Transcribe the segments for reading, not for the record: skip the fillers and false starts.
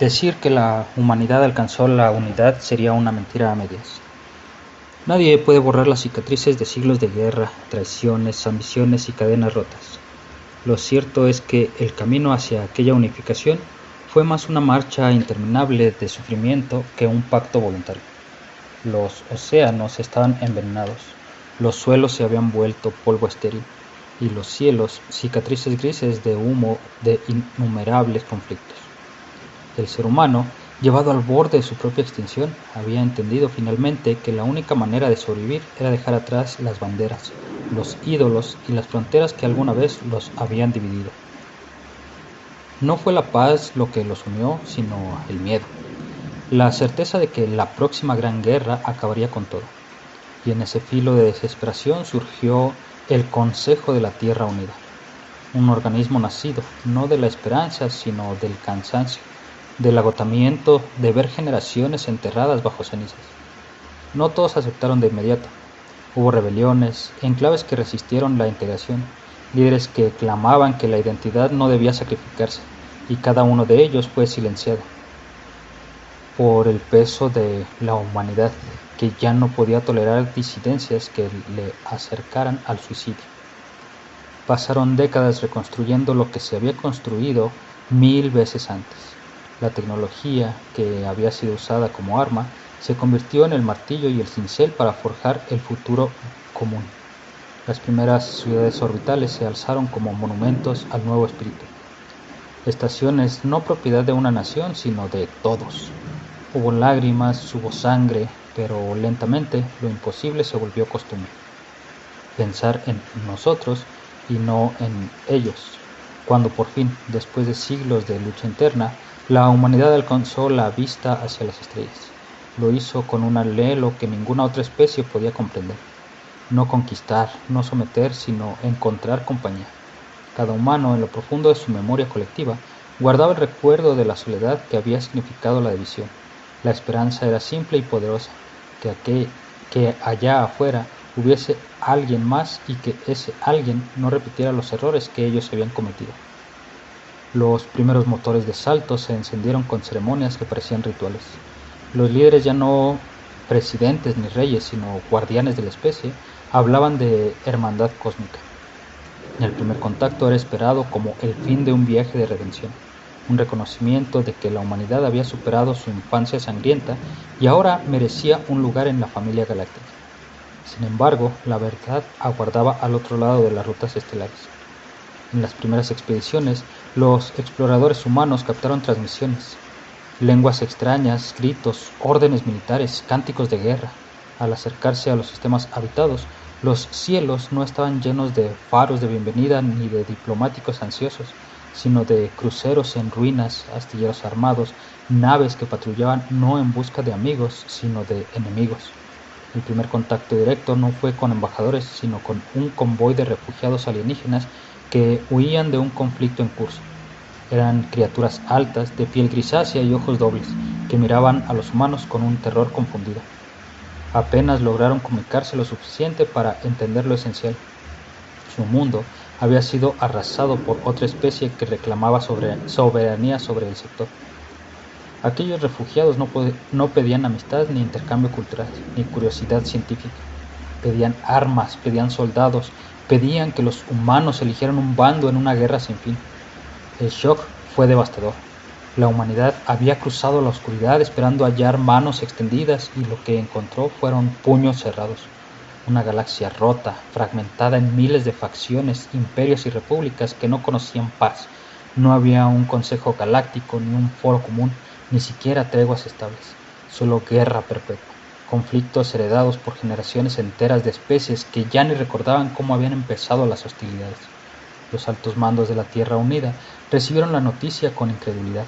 Decir que la humanidad alcanzó la unidad sería una mentira a medias. Nadie puede borrar las cicatrices de siglos de guerra, traiciones, ambiciones y cadenas rotas. Lo cierto es que el camino hacia aquella unificación fue más una marcha interminable de sufrimiento que un pacto voluntario. Los océanos estaban envenenados, los suelos se habían vuelto polvo estéril y los cielos cicatrices grises de humo de innumerables conflictos. El ser humano, llevado al borde de su propia extinción, había entendido finalmente que la única manera de sobrevivir era dejar atrás las banderas, los ídolos y las fronteras que alguna vez los habían dividido. No fue la paz lo que los unió, sino el miedo, la certeza de que la próxima gran guerra acabaría con todo. Y en ese filo de desesperación surgió el Consejo de la Tierra Unida, un organismo nacido no de la esperanza, sino del cansancio, del agotamiento de ver generaciones enterradas bajo cenizas. No todos aceptaron de inmediato. Hubo rebeliones, enclaves que resistieron la integración, líderes que clamaban que la identidad no debía sacrificarse, y cada uno de ellos fue silenciado por el peso de la humanidad, que ya no podía tolerar disidencias que le acercaran al suicidio. Pasaron décadas reconstruyendo lo que se había construido 1000 veces antes. La tecnología, que había sido usada como arma, se convirtió en el martillo y el cincel para forjar el futuro común. Las primeras ciudades orbitales se alzaron como monumentos al nuevo espíritu. Estaciones no propiedad de una nación, sino de todos. Hubo lágrimas, hubo sangre, pero lentamente lo imposible se volvió costumbre. Pensar en nosotros y no en ellos. Cuando por fin, después de siglos de lucha interna, la humanidad alcanzó la vista hacia las estrellas. Lo hizo con un anhelo que ninguna otra especie podía comprender. No conquistar, no someter, sino encontrar compañía. Cada humano, en lo profundo de su memoria colectiva, guardaba el recuerdo de la soledad que había significado la división. La esperanza era simple y poderosa, que allá afuera hubiese alguien más y que ese alguien no repitiera los errores que ellos habían cometido. Los primeros motores de salto se encendieron con ceremonias que parecían rituales. Los líderes, ya no presidentes ni reyes, sino guardianes de la especie, hablaban de hermandad cósmica. El primer contacto era esperado como el fin de un viaje de redención, un reconocimiento de que la humanidad había superado su infancia sangrienta y ahora merecía un lugar en la familia galáctica. Sin embargo, la verdad aguardaba al otro lado de las rutas estelares. En las primeras expediciones, los exploradores humanos captaron transmisiones, lenguas extrañas, gritos, órdenes militares, cánticos de guerra. Al acercarse a los sistemas habitados, los cielos no estaban llenos de faros de bienvenida ni de diplomáticos ansiosos, sino de cruceros en ruinas, astilleros armados, naves que patrullaban no en busca de amigos, sino de enemigos. El primer contacto directo no fue con embajadores, sino con un convoy de refugiados alienígenas que huían de un conflicto en curso. Eran criaturas altas, de piel grisácea y ojos dobles, que miraban a los humanos con un terror confundido. Apenas lograron comunicarse lo suficiente para entender lo esencial. Su mundo había sido arrasado por otra especie que reclamaba soberanía sobre el sector. Aquellos refugiados no pedían amistad ni intercambio cultural, ni curiosidad científica. Pedían armas, pedían soldados, pedían que los humanos eligieran un bando en una guerra sin fin. El shock fue devastador. La humanidad había cruzado la oscuridad esperando hallar manos extendidas y lo que encontró fueron puños cerrados. Una galaxia rota, fragmentada en miles de facciones, imperios y repúblicas que no conocían paz. No había un consejo galáctico ni un foro común, ni siquiera treguas estables. Solo guerra perpetua, conflictos heredados por generaciones enteras de especies que ya ni recordaban cómo habían empezado las hostilidades. Los altos mandos de la Tierra Unida recibieron la noticia con incredulidad.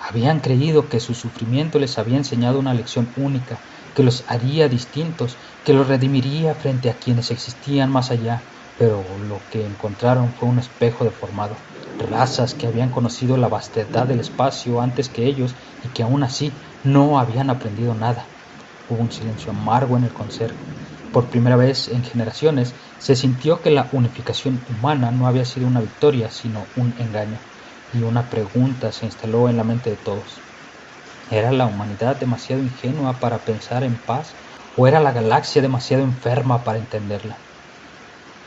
Habían creído que su sufrimiento les había enseñado una lección única, que los haría distintos, que los redimiría frente a quienes existían más allá, pero lo que encontraron fue un espejo deformado, razas que habían conocido la vastedad del espacio antes que ellos y que aún así no habían aprendido nada. Hubo un silencio amargo en el consejo. Por primera vez en generaciones se sintió que la unificación humana no había sido una victoria, sino un engaño, y una pregunta se instaló en la mente de todos. ¿Era la humanidad demasiado ingenua para pensar en paz o era la galaxia demasiado enferma para entenderla?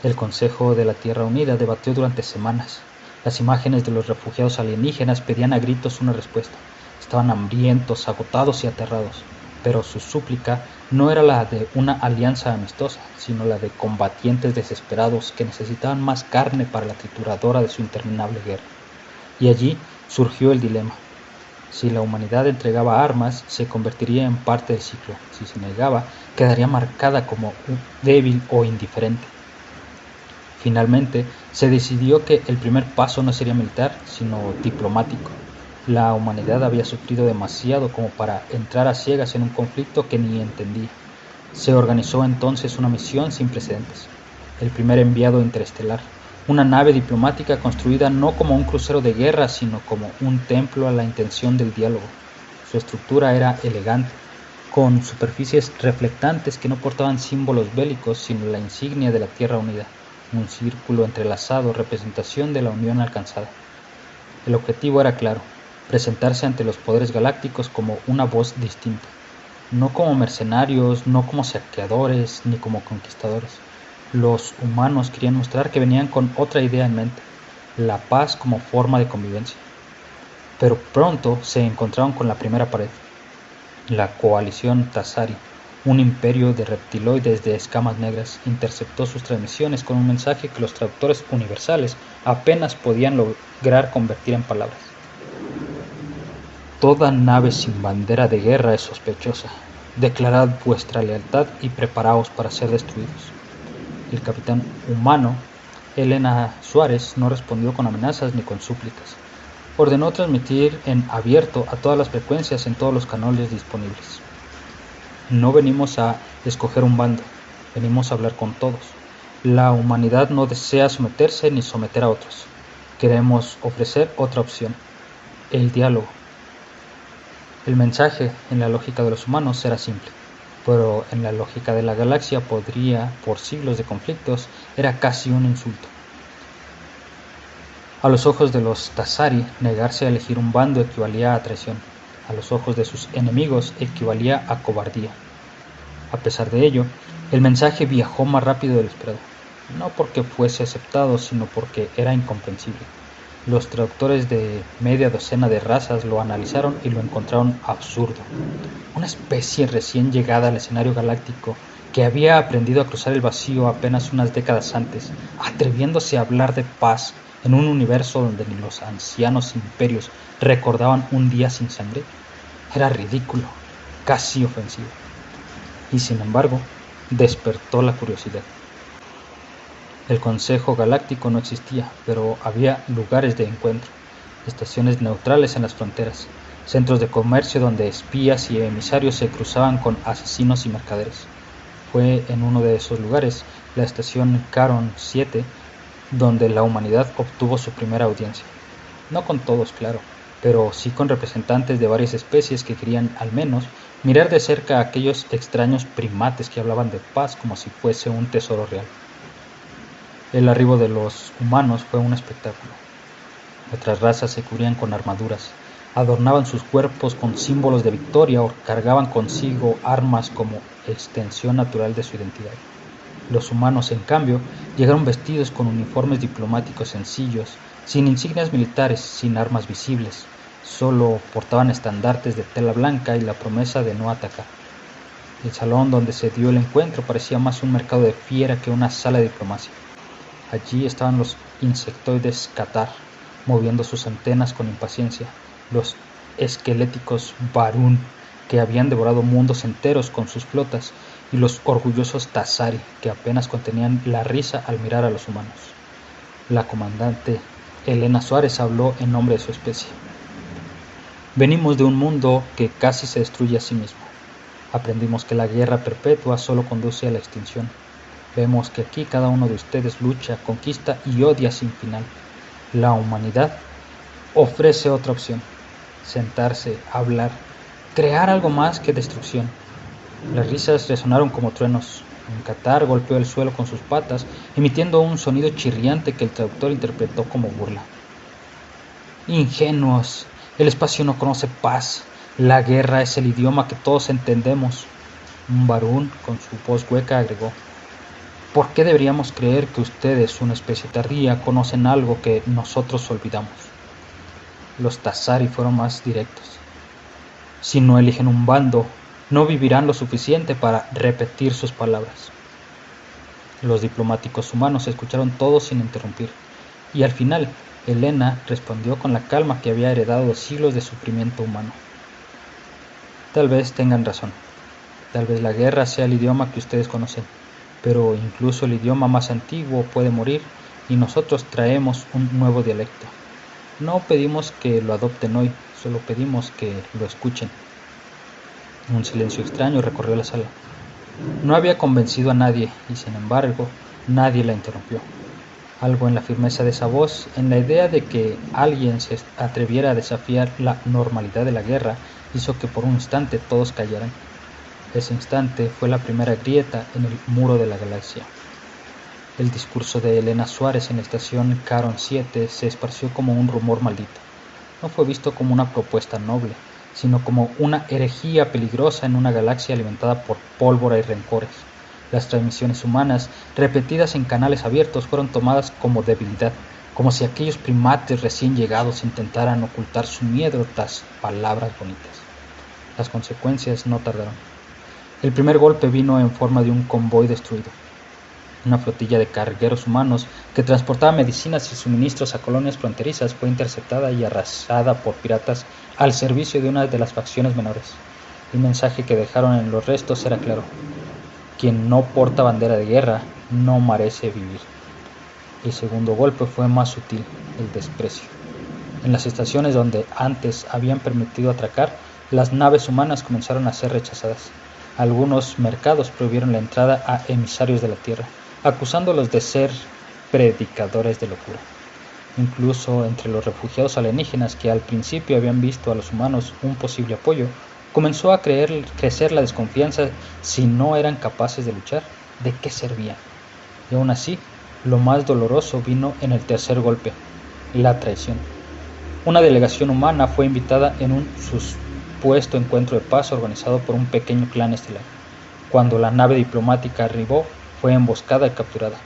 El Consejo de la Tierra Unida debatió durante semanas. Las imágenes de los refugiados alienígenas pedían a gritos una respuesta. Estaban hambrientos, agotados y aterrados, pero su súplica no era la de una alianza amistosa, sino la de combatientes desesperados que necesitaban más carne para la trituradora de su interminable guerra. Y allí surgió el dilema. Si la humanidad entregaba armas, se convertiría en parte del ciclo. Si se negaba, quedaría marcada como débil o indiferente. Finalmente, se decidió que el primer paso no sería militar, sino diplomático. La humanidad había sufrido demasiado como para entrar a ciegas en un conflicto que ni entendía. Se organizó entonces una misión sin precedentes. El primer enviado interestelar, una nave diplomática construida no como un crucero de guerra, sino como un templo a la intención del diálogo. Su estructura era elegante, con superficies reflectantes que no portaban símbolos bélicos, sino la insignia de la Tierra Unida, un círculo entrelazado, representación de la unión alcanzada. El objetivo era claro, presentarse ante los poderes galácticos como una voz distinta, no como mercenarios, no como saqueadores, ni como conquistadores. Los humanos querían mostrar que venían con otra idea en mente, la paz como forma de convivencia. Pero pronto se encontraron con la primera pared, la coalición Tasari, un imperio de reptiloides de escamas negras, interceptó sus transmisiones con un mensaje que los traductores universales apenas podían lograr convertir en palabras. Toda nave sin bandera de guerra es sospechosa. Declarad vuestra lealtad y preparaos para ser destruidos. El capitán humano, Elena Suárez, no respondió con amenazas ni con súplicas. Ordenó transmitir en abierto a todas las frecuencias en todos los canales disponibles. No venimos a escoger un bando, venimos a hablar con todos. La humanidad no desea someterse ni someter a otros. Queremos ofrecer otra opción, el diálogo. El mensaje, en la lógica de los humanos, era simple, pero en la lógica de la galaxia por siglos de conflictos, era casi un insulto. A los ojos de los Tasari, negarse a elegir un bando equivalía a traición. A los ojos de sus enemigos equivalía a cobardía. A pesar de ello, el mensaje viajó más rápido de lo esperado, no porque fuese aceptado, sino porque era incomprensible. Los traductores de media docena de razas lo analizaron y lo encontraron absurdo. Una especie recién llegada al escenario galáctico que había aprendido a cruzar el vacío apenas unas décadas antes, atreviéndose a hablar de paz en un universo donde ni los ancianos imperios recordaban un día sin sangre, era ridículo, casi ofensivo. Y sin embargo, despertó la curiosidad. El Consejo Galáctico no existía, pero había lugares de encuentro, estaciones neutrales en las fronteras, centros de comercio donde espías y emisarios se cruzaban con asesinos y mercaderes. Fue en uno de esos lugares, la estación Caron 7, donde la humanidad obtuvo su primera audiencia. No con todos, claro, pero sí con representantes de varias especies que querían, al menos, mirar de cerca a aquellos extraños primates que hablaban de paz como si fuese un tesoro real. El arribo de los humanos fue un espectáculo. Otras razas se cubrían con armaduras, adornaban sus cuerpos con símbolos de victoria o cargaban consigo armas como extensión natural de su identidad. Los humanos, en cambio, llegaron vestidos con uniformes diplomáticos sencillos, sin insignias militares, sin armas visibles. Solo portaban estandartes de tela blanca y la promesa de no atacar. El salón donde se dio el encuentro parecía más un mercado de fiera que una sala de diplomacia. Allí estaban los insectoides Catar, moviendo sus antenas con impaciencia, los esqueléticos Barún, que habían devorado mundos enteros con sus flotas, y los orgullosos Tasari, que apenas contenían la risa al mirar a los humanos. La comandante Elena Suárez habló en nombre de su especie. Venimos de un mundo que casi se destruye a sí mismo. Aprendimos que la guerra perpetua solo conduce a la extinción. Vemos que aquí cada uno de ustedes lucha, conquista y odia sin final. La humanidad ofrece otra opción: sentarse, hablar, crear algo más que destrucción. Las risas resonaron como truenos. Un Catar golpeó el suelo con sus patas, emitiendo un sonido chirriante que el traductor interpretó como burla. Ingenuos, el espacio no conoce paz. La guerra es el idioma que todos entendemos. Un varón con su voz hueca agregó: ¿por qué deberíamos creer que ustedes, una especie tardía, conocen algo que nosotros olvidamos? Los Tazari fueron más directos. Si no eligen un bando, no vivirán lo suficiente para repetir sus palabras. Los diplomáticos humanos escucharon todos sin interrumpir, y al final, Helena respondió con la calma que había heredado de siglos de sufrimiento humano. Tal vez tengan razón. Tal vez la guerra sea el idioma que ustedes conocen, pero incluso el idioma más antiguo puede morir y nosotros traemos un nuevo dialecto. No pedimos que lo adopten hoy, solo pedimos que lo escuchen. Un silencio extraño recorrió la sala. No había convencido a nadie y, sin embargo, nadie la interrumpió. Algo en la firmeza de esa voz, en la idea de que alguien se atreviera a desafiar la normalidad de la guerra, hizo que por un instante todos callaran. Ese instante fue la primera grieta en el muro de la galaxia. El discurso de Elena Suárez en la estación Caron 7 se esparció como un rumor maldito. No fue visto como una propuesta noble, sino como una herejía peligrosa en una galaxia alimentada por pólvora y rencores. Las transmisiones humanas, repetidas en canales abiertos, fueron tomadas como debilidad, como si aquellos primates recién llegados intentaran ocultar su miedo tras palabras bonitas. Las consecuencias no tardaron. El primer golpe vino en forma de un convoy destruido. Una flotilla de cargueros humanos que transportaba medicinas y suministros a colonias fronterizas fue interceptada y arrasada por piratas al servicio de una de las facciones menores. El mensaje que dejaron en los restos era claro: quien no porta bandera de guerra no merece vivir. El segundo golpe fue más sutil: el desprecio. En las estaciones donde antes habían permitido atracar, las naves humanas comenzaron a ser rechazadas. Algunos mercados prohibieron la entrada a emisarios de la Tierra, acusándolos de ser predicadores de locura. Incluso entre los refugiados alienígenas, que al principio habían visto a los humanos un posible apoyo, comenzó a crecer la desconfianza. Si no eran capaces de luchar, ¿de qué servían? Y aún así, lo más doloroso vino en el tercer golpe: la traición. Una delegación humana fue invitada en un supuesto encuentro de paz organizado por un pequeño clan estelar. Cuando la nave diplomática arribó, fue emboscada y capturada.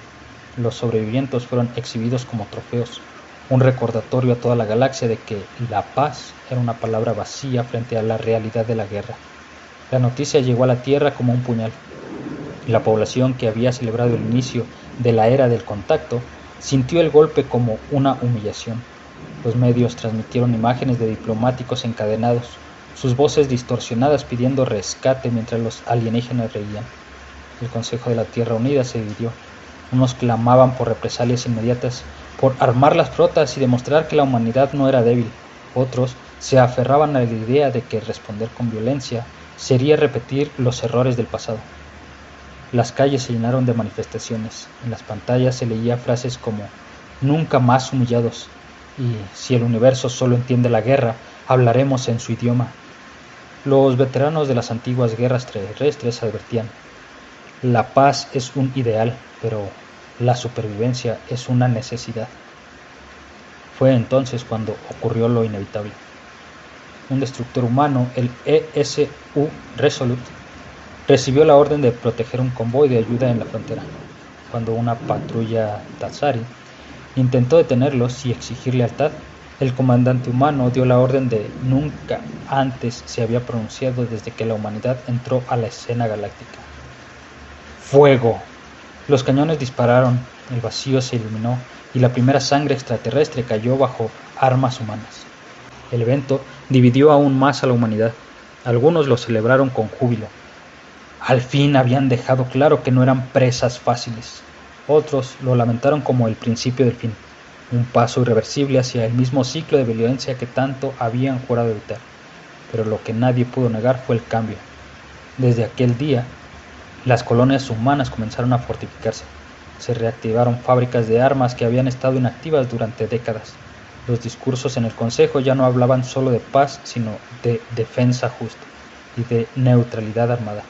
Los sobrevivientes fueron exhibidos como trofeos, un recordatorio a toda la galaxia de que la paz era una palabra vacía frente a la realidad de la guerra. La noticia llegó a la Tierra como un puñal. La población, que había celebrado el inicio de la era del contacto, sintió el golpe como una humillación. Los medios transmitieron imágenes de diplomáticos encadenados, sus voces distorsionadas pidiendo rescate mientras los alienígenas reían. El Consejo de la Tierra Unida se dividió. Unos clamaban por represalias inmediatas, por armar las flotas y demostrar que la humanidad no era débil. Otros se aferraban a la idea de que responder con violencia sería repetir los errores del pasado. Las calles se llenaron de manifestaciones. En las pantallas se leía frases como «nunca más humillados» y «si el universo solo entiende la guerra, hablaremos en su idioma». Los veteranos de las antiguas guerras terrestres advertían: la paz es un ideal, pero la supervivencia es una necesidad. Fue entonces cuando ocurrió lo inevitable. Un destructor humano, el ESU Resolute, recibió la orden de proteger un convoy de ayuda en la frontera. Cuando una patrulla Tazari intentó detenerlos y exigir lealtad, el comandante humano dio la orden de nunca antes se había pronunciado desde que la humanidad entró a la escena galáctica. ¡Fuego! Los cañones dispararon, el vacío se iluminó y la primera sangre extraterrestre cayó bajo armas humanas. El evento dividió aún más a la humanidad. Algunos lo celebraron con júbilo. Al fin habían dejado claro que no eran presas fáciles. Otros lo lamentaron como el principio del fin, un paso irreversible hacia el mismo ciclo de violencia que tanto habían jurado evitar. Pero lo que nadie pudo negar fue el cambio. Desde aquel día, las colonias humanas comenzaron a fortificarse. Se reactivaron fábricas de armas que habían estado inactivas durante décadas. Los discursos en el Consejo ya no hablaban solo de paz, sino de defensa justa y de neutralidad armada.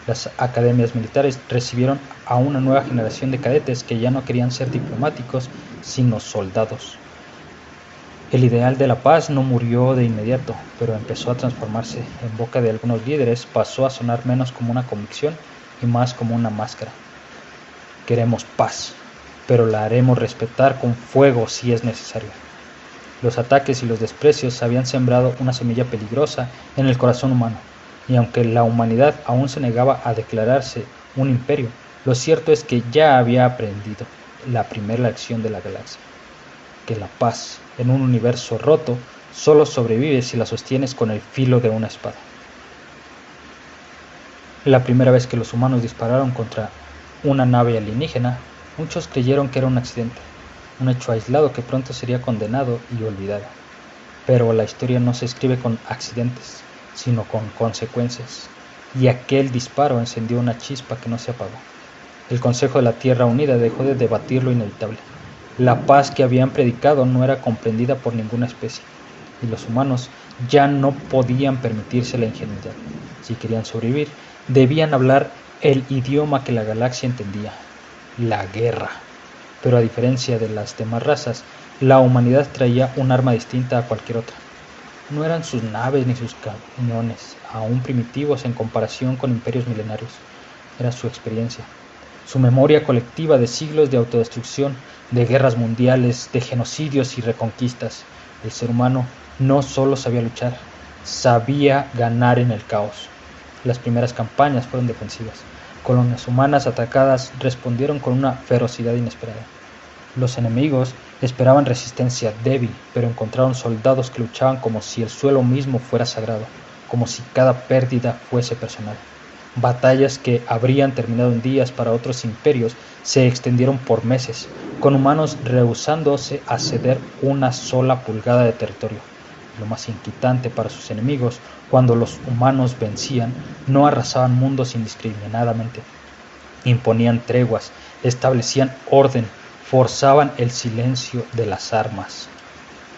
Las academias militares recibieron a una nueva generación de cadetes que ya no querían ser diplomáticos, sino soldados. El ideal de la paz no murió de inmediato, pero empezó a transformarse. En boca de algunos líderes pasó a sonar menos como una convicción y más como una máscara. Queremos paz, pero la haremos respetar con fuego si es necesario. Los ataques y los desprecios habían sembrado una semilla peligrosa en el corazón humano, y aunque la humanidad aún se negaba a declararse un imperio, lo cierto es que ya había aprendido la primera lección de la galaxia, que la paz en un universo roto solo sobrevive si la sostienes con el filo de una espada. La primera vez que los humanos dispararon contra una nave alienígena, muchos creyeron que era un accidente, un hecho aislado que pronto sería condenado y olvidado. Pero la historia no se escribe con accidentes, sino con consecuencias, y aquel disparo encendió una chispa que no se apagó. El Consejo de la Tierra Unida dejó de debatir lo inevitable. La paz que habían predicado no era comprendida por ninguna especie, y los humanos ya no podían permitirse la ingenuidad. Si querían sobrevivir, debían hablar el idioma que la galaxia entendía, la guerra. Pero a diferencia de las demás razas, la humanidad traía un arma distinta a cualquier otra. No eran sus naves ni sus cañones, aún primitivos en comparación con imperios milenarios. Era su experiencia, su memoria colectiva de siglos de autodestrucción, de guerras mundiales, de genocidios y reconquistas. El ser humano no solo sabía luchar, sabía ganar en el caos. Las primeras campañas fueron defensivas. Colonias humanas atacadas respondieron con una ferocidad inesperada. Los enemigos esperaban resistencia débil, pero encontraron soldados que luchaban como si el suelo mismo fuera sagrado, como si cada pérdida fuese personal. Batallas que habrían terminado en días para otros imperios se extendieron por meses, con humanos rehusándose a ceder una sola pulgada de territorio. Lo más inquietante para sus enemigos, cuando los humanos vencían, no arrasaban mundos indiscriminadamente. Imponían treguas, establecían orden, forzaban el silencio de las armas.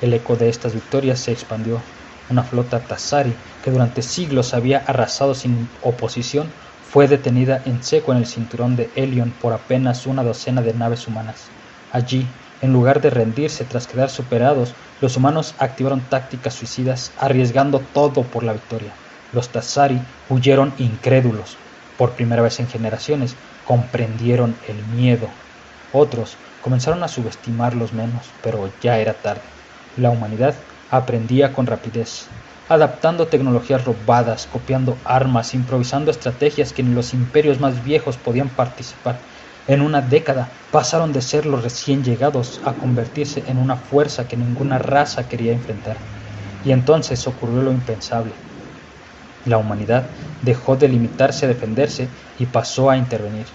El eco de estas victorias se expandió. Una flota Tassari, que durante siglos había arrasado sin oposición, fue detenida en seco en el cinturón de Helion por apenas una docena de naves humanas. Allí, en lugar de rendirse tras quedar superados, los humanos activaron tácticas suicidas, arriesgando todo por la victoria. Los Tassari huyeron incrédulos. Por primera vez en generaciones, comprendieron el miedo. Otros comenzaron a subestimarlos menos, pero ya era tarde. La humanidad aprendía con rapidez, adaptando tecnologías robadas, copiando armas, improvisando estrategias que ni los imperios más viejos podían participar. En una década pasaron de ser los recién llegados a convertirse en una fuerza que ninguna raza quería enfrentar. Y entonces ocurrió lo impensable. La humanidad dejó de limitarse a defenderse y pasó a intervenir.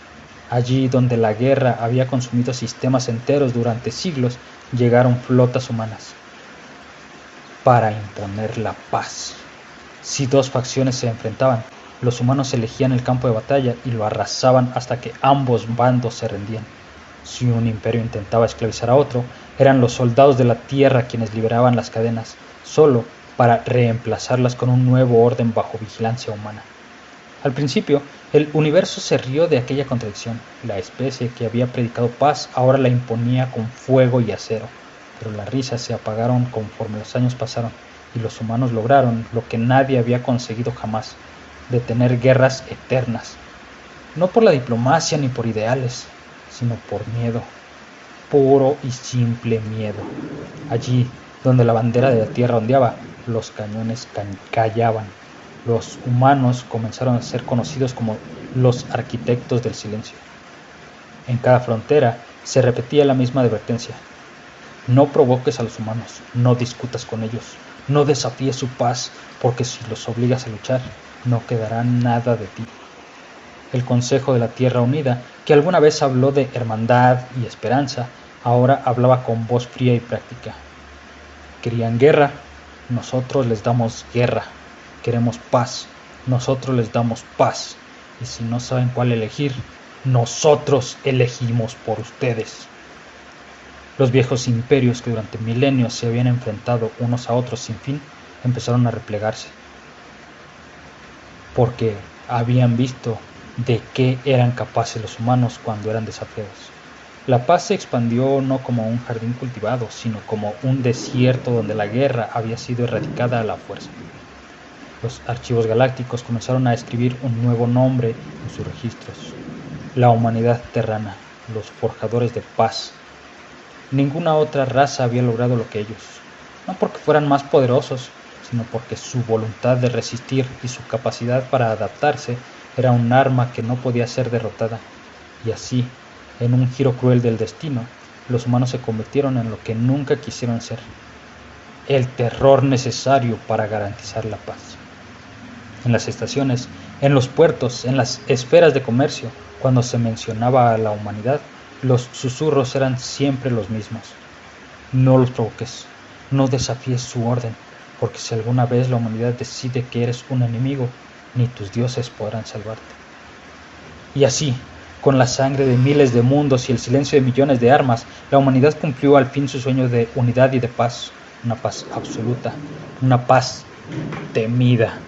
Allí donde la guerra había consumido sistemas enteros durante siglos, llegaron flotas humanas para imponer la paz. Si dos facciones se enfrentaban, los humanos elegían el campo de batalla y lo arrasaban hasta que ambos bandos se rendían. Si un imperio intentaba esclavizar a otro, eran los soldados de la tierra quienes liberaban las cadenas, solo para reemplazarlas con un nuevo orden bajo vigilancia humana. Al principio, el universo se rió de aquella contradicción. La especie que había predicado paz ahora la imponía con fuego y acero. Pero las risas se apagaron conforme los años pasaron, y los humanos lograron lo que nadie había conseguido jamás: detener guerras eternas. No por la diplomacia ni por ideales, sino por miedo. Puro y simple miedo. Allí donde la bandera de la tierra ondeaba, los cañones callaban. Los humanos comenzaron a ser conocidos como los arquitectos del silencio. En cada frontera se repetía la misma advertencia: no provoques a los humanos, no discutas con ellos, no desafíes su paz, porque si los obligas a luchar, no quedará nada de ti. El Consejo de la Tierra Unida, que alguna vez habló de hermandad y esperanza, ahora hablaba con voz fría y práctica. Querían guerra, nosotros les damos guerra. Queremos paz, nosotros les damos paz. Y si no saben cuál elegir, nosotros elegimos por ustedes. Los viejos imperios que durante milenios se habían enfrentado unos a otros sin fin, empezaron a replegarse, porque habían visto de qué eran capaces los humanos cuando eran desafiados. La paz se expandió no como un jardín cultivado, sino como un desierto donde la guerra había sido erradicada a la fuerza. Los archivos galácticos comenzaron a escribir un nuevo nombre en sus registros: la humanidad terrana, los forjadores de paz. Ninguna otra raza había logrado lo que ellos, no porque fueran más poderosos, sino porque su voluntad de resistir y su capacidad para adaptarse era un arma que no podía ser derrotada. Y así, en un giro cruel del destino, los humanos se convirtieron en lo que nunca quisieron ser: el terror necesario para garantizar la paz. En las estaciones, en los puertos, en las esferas de comercio, cuando se mencionaba a la humanidad, los susurros eran siempre los mismos: no los provoques, no desafíes su orden, porque si alguna vez la humanidad decide que eres un enemigo, ni tus dioses podrán salvarte. Y así, con la sangre de miles de mundos y el silencio de millones de armas, la humanidad cumplió al fin su sueño de unidad y de paz, una paz absoluta, una paz temida.